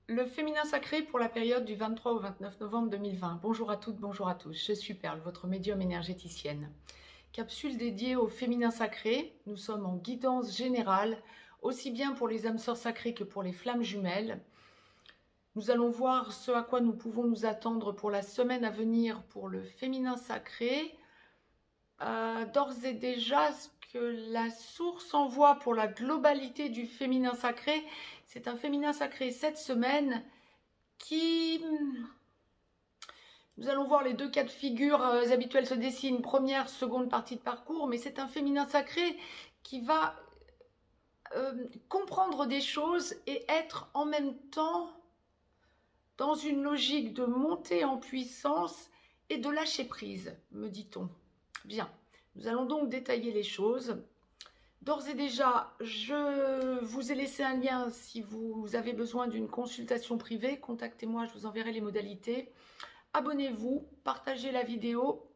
Le féminin sacré pour la période du 23 au 29 novembre 2020. Bonjour à toutes, bonjour à tous. Je suis Perle, votre médium énergéticienne. Capsule dédiée au féminin sacré. Nous sommes en guidance générale, aussi bien pour les âmes sœurs sacrées que pour les flammes jumelles. Nous allons voir ce à quoi nous pouvons nous attendre pour la semaine à venir pour le féminin sacré. D'ores et déjà, ce que la source envoie pour la globalité du féminin sacré, c'est un féminin sacré cette semaine qui... Nous allons voir les deux cas de figure habituels se dessinent, première, seconde partie de parcours, mais c'est un féminin sacré qui va comprendre des choses et être en même temps dans une logique de montée en puissance et de lâcher prise, me dit-on. Bien, nous allons donc détailler les choses. D'ores et déjà, je vous ai laissé un lien si vous avez besoin d'une consultation privée. Contactez-moi, je vous enverrai les modalités. Abonnez-vous, partagez la vidéo,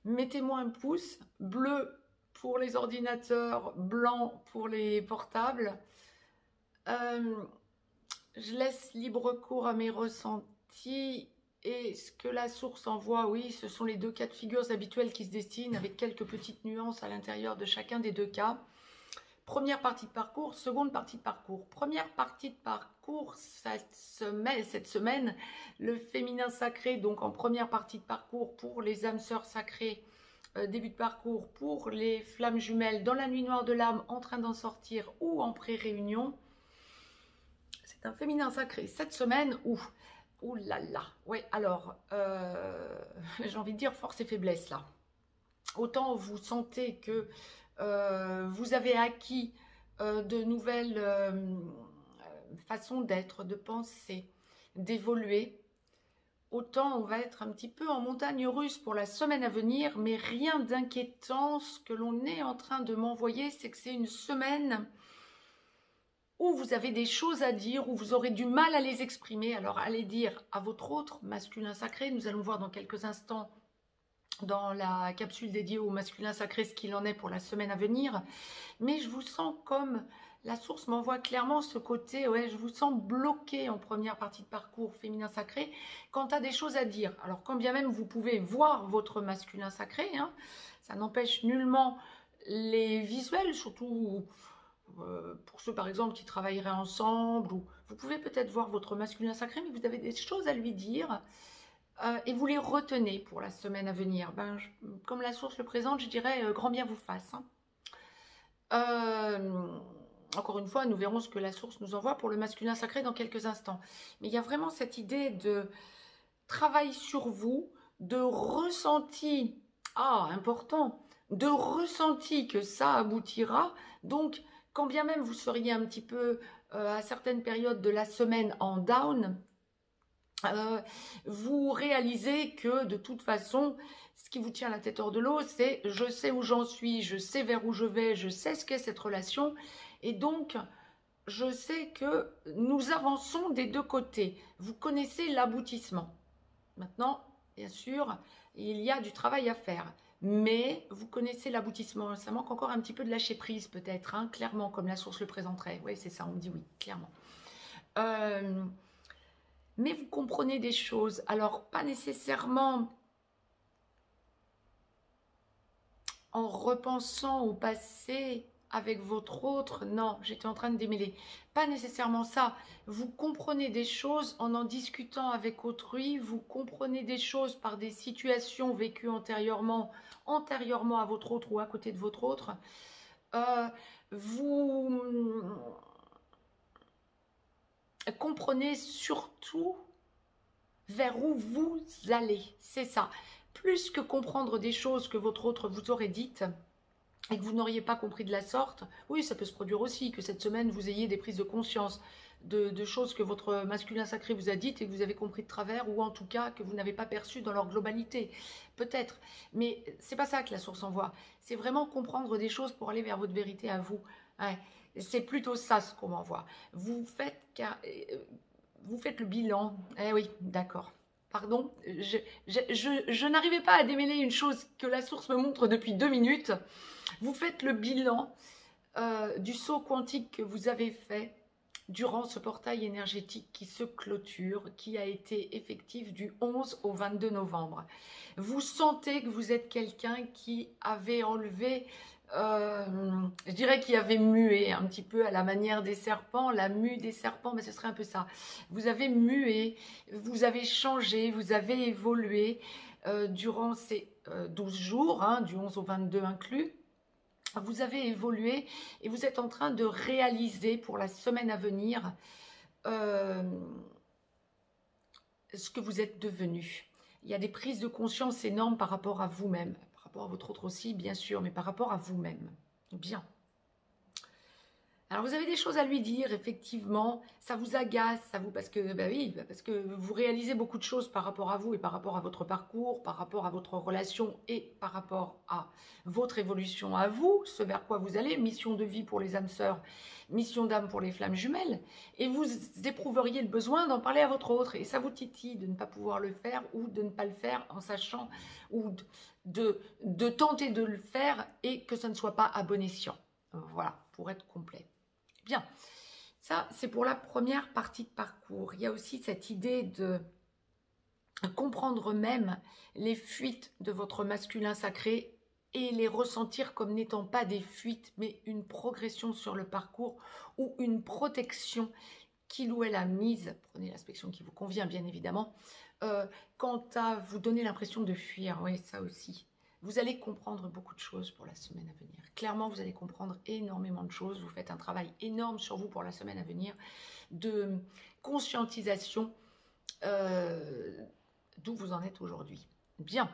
mettez-moi un pouce, bleu pour les ordinateurs, blanc pour les portables. Je laisse libre cours à mes ressentis et ce que la source envoie, oui, ce sont les deux cas de figure habituels qui se dessinent avec quelques petites nuances à l'intérieur de chacun des deux cas. Première partie de parcours, seconde partie de parcours. Première partie de parcours, cette semaine, le féminin sacré, donc en première partie de parcours pour les âmes sœurs sacrées, début de parcours pour les flammes jumelles dans la nuit noire de l'âme en train d'en sortir ou en pré-réunion. C'est un féminin sacré cette semaine où, ouh là là, ouais, alors, j'ai envie de dire force et faiblesse là. Autant vous sentez que vous avez acquis de nouvelles façons d'être, de penser, d'évoluer, autant on va être un petit peu en montagne russe pour la semaine à venir, mais rien d'inquiétant. Ce que l'on est en train de m'envoyer, c'est que c'est une semaine où vous avez des choses à dire, où vous aurez du mal à les exprimer. Alors allez dire à votre autre masculin sacré, nous allons voir dans quelques instants dans la capsule dédiée au masculin sacré ce qu'il en est pour la semaine à venir, mais je vous sens comme la source m'envoie clairement ce côté, ouais, je vous sens bloqué en première partie de parcours féminin sacré quant à des choses à dire. Alors quand bien même vous pouvez voir votre masculin sacré, hein, ça n'empêche nullement les visuels, surtout pour ceux par exemple qui travailleraient ensemble, ou vous pouvez peut-être voir votre masculin sacré, mais vous avez des choses à lui dire. Et vous les retenez pour la semaine à venir. Comme la source le présente, je dirais grand bien vous fasse. Encore une fois, nous verrons ce que la source nous envoie pour le masculin sacré dans quelques instants. Mais il y a vraiment cette idée de travail sur vous, de ressenti, important, de ressenti que ça aboutira. Donc, quand bien même vous seriez un petit peu à certaines périodes de la semaine en down, vous réalisez que de toute façon, ce qui vous tient la tête hors de l'eau, c'est je sais où j'en suis, je sais vers où je vais, je sais ce qu'est cette relation, et donc je sais que nous avançons des deux côtés. Vous connaissez l'aboutissement. Maintenant, bien sûr, il y a du travail à faire, mais vous connaissez l'aboutissement. Ça manque encore un petit peu de lâcher prise peut-être, hein, clairement, comme la source le présenterait. Oui, c'est ça, on me dit oui, clairement. Mais vous comprenez des choses, alors pas nécessairement en repensant au passé avec votre autre, non, j'étais en train de démêler, pas nécessairement ça, vous comprenez des choses en discutant avec autrui, vous comprenez des choses par des situations vécues antérieurement à votre autre ou à côté de votre autre, vous comprenez surtout vers où vous allez, c'est ça. Plus que comprendre des choses que votre autre vous aurait dites et que vous n'auriez pas compris de la sorte, oui, ça peut se produire aussi, que cette semaine, vous ayez des prises de conscience de choses que votre masculin sacré vous a dites et que vous avez compris de travers, ou en tout cas que vous n'avez pas perçues dans leur globalité, peut-être. Mais c'est pas ça que la source envoie. C'est vraiment comprendre des choses pour aller vers votre vérité à vous. Ouais. C'est plutôt ça ce qu'on m'envoie. Vous faites le bilan. Eh oui, d'accord. Pardon, je n'arrivais pas à démêler une chose que la source me montre depuis 2 minutes. Vous faites le bilan du saut quantique que vous avez fait durant ce portail énergétique qui se clôture, qui a été effectif du 11 au 22 novembre. Vous sentez que vous êtes quelqu'un qui avait enlevé, je dirais qui avait mué un petit peu à la manière des serpents, la mue des serpents, mais ce serait un peu ça. Vous avez mué, vous avez changé, vous avez évolué durant ces 12 jours, hein, du 11 au 22 inclus. Vous avez évolué et vous êtes en train de réaliser pour la semaine à venir ce que vous êtes devenu. Il y a des prises de conscience énormes par rapport à vous-même, par rapport à votre autre aussi, bien sûr, mais par rapport à vous-même. Bien. Alors, vous avez des choses à lui dire, effectivement, ça vous agace, ça vous, parce que, bah oui, parce que vous réalisez beaucoup de choses par rapport à vous et par rapport à votre parcours, par rapport à votre relation et par rapport à votre évolution à vous, ce vers quoi vous allez, mission de vie pour les âmes sœurs, mission d'âme pour les flammes jumelles, et vous éprouveriez le besoin d'en parler à votre autre, et ça vous titille de ne pas pouvoir le faire ou de ne pas le faire en sachant, ou de tenter de le faire et que ça ne soit pas à bon escient. Voilà, pour être complet. Bien, ça c'est pour la première partie de parcours. Il y a aussi cette idée de comprendre même les fuites de votre masculin sacré et les ressentir comme n'étant pas des fuites, mais une progression sur le parcours ou une protection qu'il ou elle a mise, prenez l'aspect qui vous convient bien évidemment, quant à vous donner l'impression de fuir, oui ça aussi. Vous allez comprendre beaucoup de choses pour la semaine à venir. Clairement, vous allez comprendre énormément de choses. Vous faites un travail énorme sur vous pour la semaine à venir de conscientisation d'où vous en êtes aujourd'hui. Bien.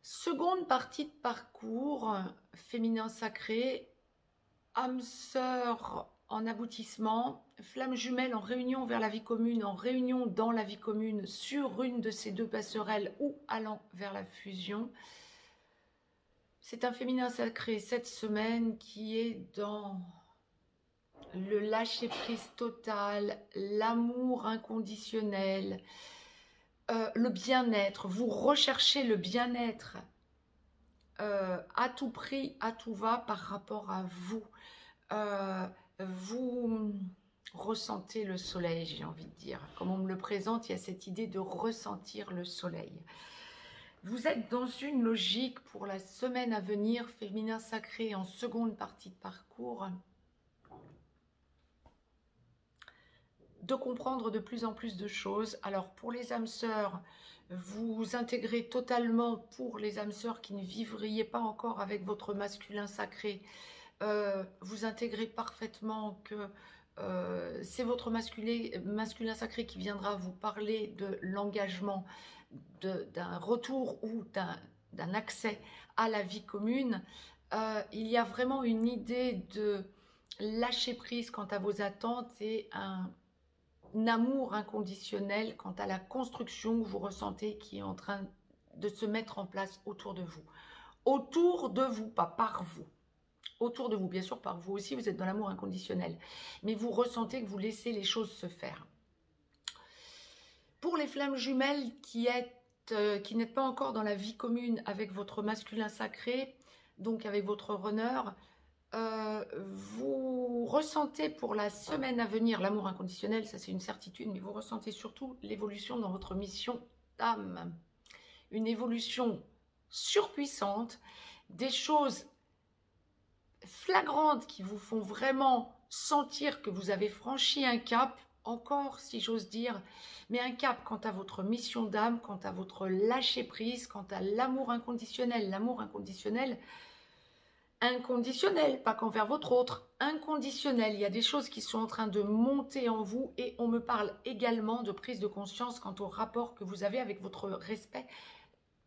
Seconde partie de parcours, féminin sacré, âme sœur en aboutissement, flamme jumelle en réunion vers la vie commune, en réunion dans la vie commune sur une de ces deux passerelles ou allant vers la fusion. C'est un féminin sacré cette semaine qui est dans le lâcher-prise total, l'amour inconditionnel, le bien-être. Vous recherchez le bien-être à tout prix, à tout va par rapport à vous. Vous ressentez le soleil, j'ai envie de dire. Comme on me le présente, il y a cette idée de ressentir le soleil. Vous êtes dans une logique pour la semaine à venir, féminin sacré en seconde partie de parcours, de comprendre de plus en plus de choses. Alors pour les âmes sœurs, vous intégrez totalement, pour les âmes sœurs qui ne vivriez pas encore avec votre masculin sacré, vous intégrez parfaitement que c'est votre masculin sacré qui viendra vous parler de l'engagement, d'un retour ou d'un accès à la vie commune. Il y a vraiment une idée de lâcher prise quant à vos attentes et un amour inconditionnel quant à la construction que vous ressentez qui est en train de se mettre en place autour de vous. Autour de vous, pas par vous. Autour de vous, bien sûr, par vous aussi, vous êtes dans l'amour inconditionnel. Mais vous ressentez que vous laissez les choses se faire. Pour les flammes jumelles qui n'êtes pas encore dans la vie commune avec votre masculin sacré, donc avec votre runner, vous ressentez pour la semaine à venir l'amour inconditionnel, ça c'est une certitude, mais vous ressentez surtout l'évolution dans votre mission d'âme. Une évolution surpuissante, des choses flagrantes qui vous font vraiment sentir que vous avez franchi un cap, encore si j'ose dire, mais un cap quant à votre mission d'âme, quant à votre lâcher-prise, quant à l'amour inconditionnel. L'amour inconditionnel, pas qu'envers votre autre, inconditionnel. Il y a des choses qui sont en train de monter en vous et on me parle également de prise de conscience quant au rapport que vous avez avec votre respect,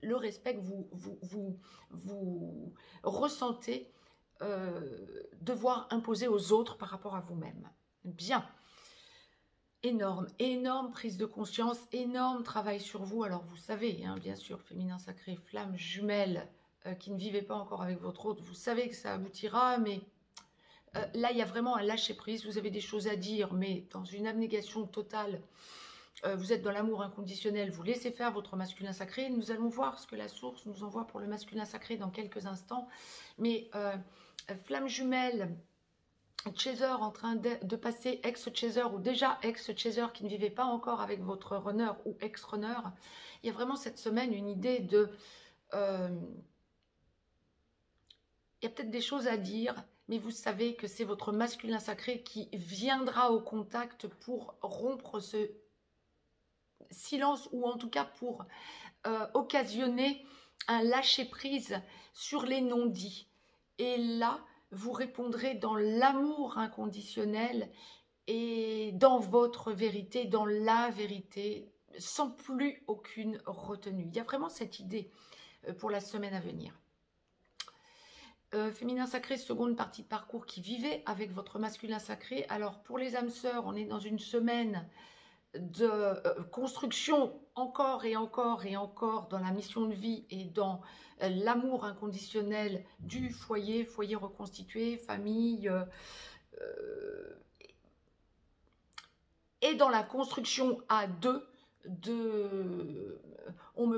le respect que vous ressentez devoir imposer aux autres par rapport à vous-même. Bien. Énorme, énorme prise de conscience, énorme travail sur vous. Alors vous savez, hein, bien sûr, féminin sacré, flamme jumelle, qui ne vivez pas encore avec votre autre, vous savez que ça aboutira, mais là, il y a vraiment un lâcher-prise. Vous avez des choses à dire, mais dans une abnégation totale, vous êtes dans l'amour inconditionnel, vous laissez faire votre masculin sacré. Nous allons voir ce que la source nous envoie pour le masculin sacré dans quelques instants. Mais flamme jumelle, chaser en train de passer ex-chaser ou déjà ex-chaser qui ne vivait pas encore avec votre runner ou ex-runner. Il y a vraiment cette semaine une idée de... il y a peut-être des choses à dire, mais vous savez que c'est votre masculin sacré qui viendra au contact pour rompre ce silence ou en tout cas pour occasionner un lâcher-prise sur les non-dits. Et là, vous répondrez dans l'amour inconditionnel et dans votre vérité, dans la vérité, sans plus aucune retenue. Il y a vraiment cette idée pour la semaine à venir. Féminin sacré, seconde partie de parcours qui vivait avec votre masculin sacré. Alors pour les âmes sœurs, on est dans une semaine de construction encore et encore et encore dans la mission de vie et dans l'amour inconditionnel du foyer, foyer reconstitué, famille, et dans la construction à deux on me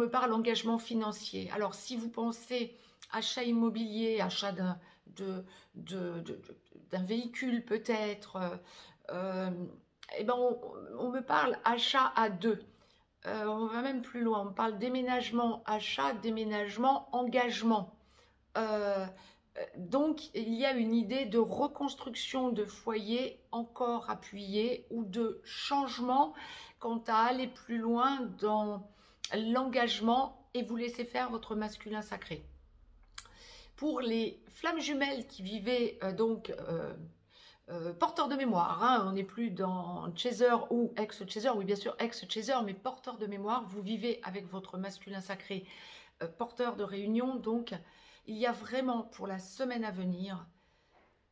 parle engagement financier. Alors si vous pensez achat immobilier, achat d'un véhicule peut-être, eh ben on me parle achat à deux. On va même plus loin, on me parle déménagement, achat, déménagement, engagement. Donc, il y a une idée de reconstruction de foyer encore appuyée ou de changement quant à aller plus loin dans l'engagement et vous laissez faire votre masculin sacré. Pour les flammes jumelles qui vivaient porteurs de mémoire, hein, on n'est plus dans chaser ou ex-chaser, oui bien sûr ex-chaser, mais porteur de mémoire, vous vivez avec votre masculin sacré, porteur de réunion, donc il y a vraiment pour la semaine à venir,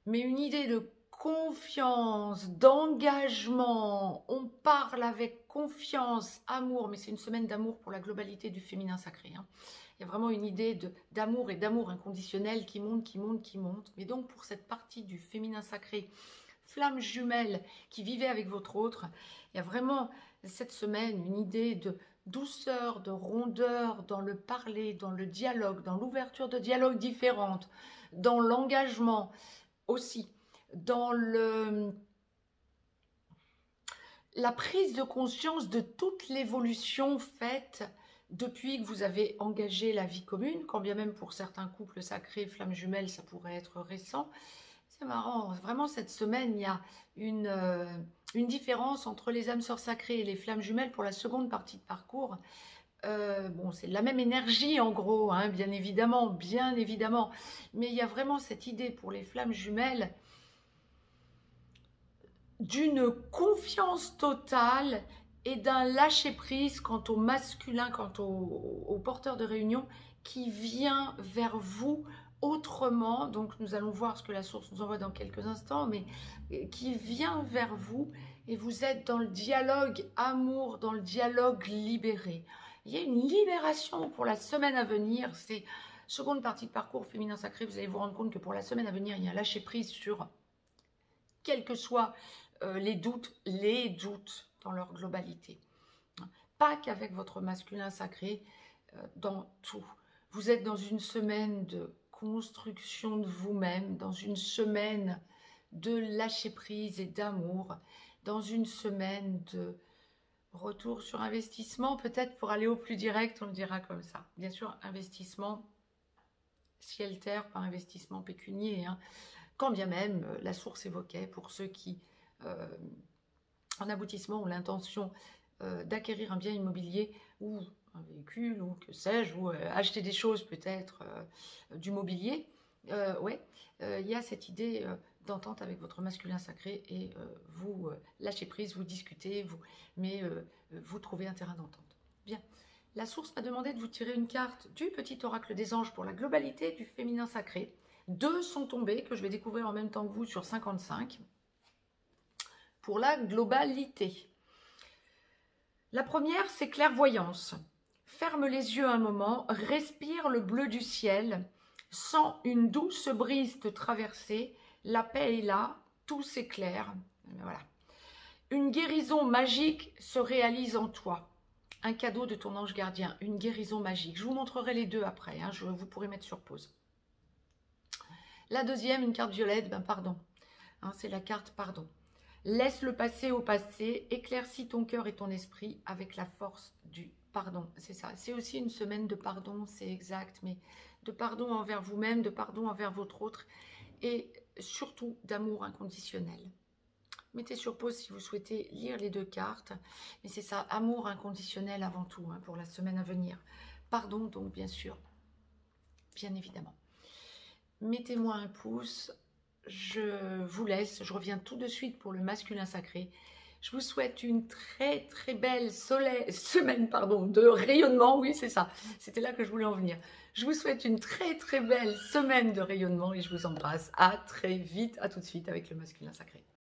mais une idée de confiance, d'engagement, on parle avec confiance, amour, mais c'est une semaine d'amour pour la globalité du féminin sacré, hein. Il y a vraiment une idée d'amour et d'amour inconditionnel qui monte, qui monte, qui monte. Mais donc pour cette partie du féminin sacré, flamme jumelle qui vivait avec votre autre, il y a vraiment cette semaine une idée de douceur, de rondeur dans le parler, dans le dialogue, dans l'ouverture de dialogues différentes, dans l'engagement aussi, dans la prise de conscience de toute l'évolution faite depuis que vous avez engagé la vie commune, quand bien même pour certains couples sacrés, flammes jumelles, ça pourrait être récent. C'est marrant, vraiment cette semaine, il y a une différence entre les âmes sœurs sacrées et les flammes jumelles pour la seconde partie de parcours. Bon, c'est la même énergie en gros, hein, bien évidemment, mais il y a vraiment cette idée pour les flammes jumelles d'une confiance totale et d'un lâcher-prise quant au masculin, quant au porteur de réunion qui vient vers vous autrement. Donc nous allons voir ce que la source nous envoie dans quelques instants, mais qui vient vers vous et vous êtes dans le dialogue amour, dans le dialogue libéré. Il y a une libération pour la semaine à venir. C'est seconde partie de parcours féminin sacré. Vous allez vous rendre compte que pour la semaine à venir, il y a un lâcher-prise sur quels que soient les doutes dans leur globalité. Pas qu'avec votre masculin sacré, dans tout. Vous êtes dans une semaine de construction de vous-même, dans une semaine de lâcher-prise et d'amour, dans une semaine de retour sur investissement, peut-être pour aller au plus direct, on le dira comme ça. Bien sûr, investissement ciel-terre, pas investissement pécunier, hein. Quand bien même la source évoquait pour ceux qui en aboutissement ont l'intention d'acquérir un bien immobilier ou un véhicule ou que sais-je, ou acheter des choses peut-être, du mobilier, il y a cette idée d'entente avec votre masculin sacré et vous lâchez prise, vous discutez, vous trouvez un terrain d'entente. Bien, la source m'a demandé de vous tirer une carte du petit oracle des anges pour la globalité du féminin sacré. 2 sont tombés que je vais découvrir en même temps que vous sur 55. Pour la globalité. La première, c'est clairvoyance. Ferme les yeux un moment, respire le bleu du ciel, sens une douce brise te traverser, la paix est là, tout s'éclaire. Voilà. Une guérison magique se réalise en toi. Un cadeau de ton ange gardien, une guérison magique. Je vous montrerai les deux après, hein, vous pourrez mettre sur pause. La deuxième, une carte violette, pardon. Hein, c'est la carte pardon. Laisse le passé au passé, éclaircis ton cœur et ton esprit avec la force du pardon. C'est ça, c'est aussi une semaine de pardon, c'est exact, mais de pardon envers vous-même, de pardon envers votre autre, et surtout d'amour inconditionnel. Mettez sur pause si vous souhaitez lire les deux cartes, mais c'est ça, amour inconditionnel avant tout, hein, pour la semaine à venir. Pardon donc, bien sûr, bien évidemment. Mettez-moi un pouce. Je vous laisse, je reviens tout de suite pour le masculin sacré. Je vous souhaite une très très belle semaine de rayonnement, oui c'est ça, c'était là que je voulais en venir. Je vous souhaite une très très belle semaine de rayonnement et je vous embrasse. À très vite, à tout de suite avec le masculin sacré.